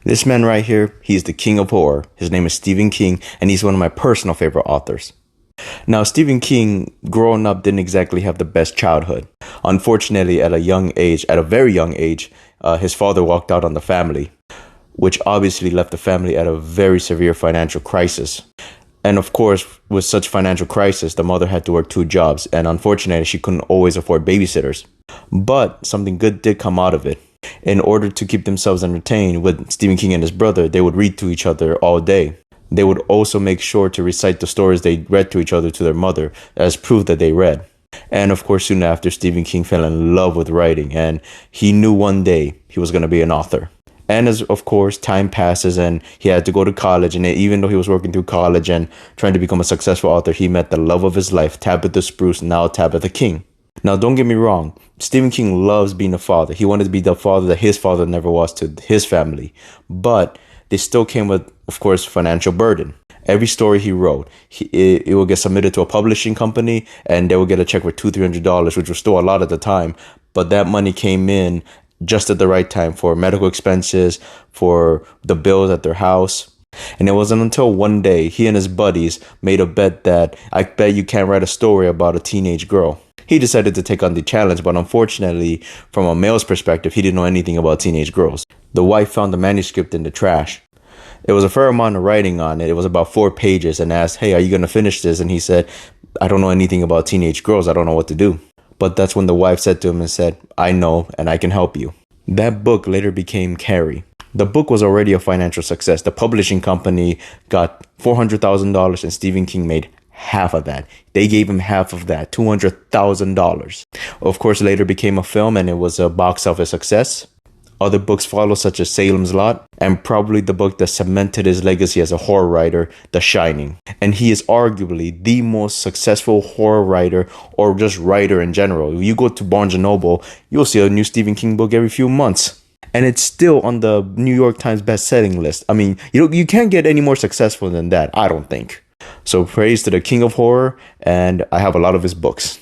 This man right here, he's the king of horror. His name is Stephen King, and he's one of my personal favorite authors. Now, Stephen King, growing up, didn't exactly have the best childhood. Unfortunately, at a very young age, his father walked out on the family, which obviously left the family at a very severe financial crisis. And of course, with such financial crisis, the mother had to work 2 jobs, and unfortunately, she couldn't always afford babysitters. But something good did come out of it. In order to keep themselves entertained with Stephen King and his brother, they would read to each other all day. They would also make sure to recite the stories they read to each other to their mother as proof that they read. And of course, soon after, Stephen King fell in love with writing, and he knew one day he was going to be an author. And as of course, time passes and he had to go to college. And even though he was working through college and trying to become a successful author, he met the love of his life, Tabitha Spruce, now Tabitha King. Now, don't get me wrong. Stephen King loves being a father. He wanted to be the father that his father never was to his family. But they still came with, of course, financial burden. Every story he wrote, it will get submitted to a publishing company and they will get a check for $200-300, which was still a lot at the time. But that money came in just at the right time for medical expenses, for the bills at their house. And it wasn't until one day he and his buddies made a bet that I bet you can't write a story about a teenage girl. He decided to take on the challenge, but unfortunately, from a male's perspective, he didn't know anything about teenage girls. The wife found the manuscript in the trash. It was a fair amount of writing on it. It was about 4 pages and asked, "Hey, are you going to finish this?" And he said, "I don't know anything about teenage girls. I don't know what to do." But that's when the wife said to him and said, "I know, and I can help you." That book later became Carrie. The book was already a financial success. The publishing company got $400,000 and Stephen King made half of that. They gave him half of that, $200,000. Of course, later became a film and it was a box office success. Other books followed, such as Salem's Lot, and probably the book that cemented his legacy as a horror writer, The Shining. And he is arguably the most successful horror writer, or just writer in general. If you go to Barnes & Noble, you'll see a new Stephen King book every few months. And it's still on the New York Times best-selling list. I mean, you can't get any more successful than that, I don't think. So praise to the king of horror, and I have a lot of his books.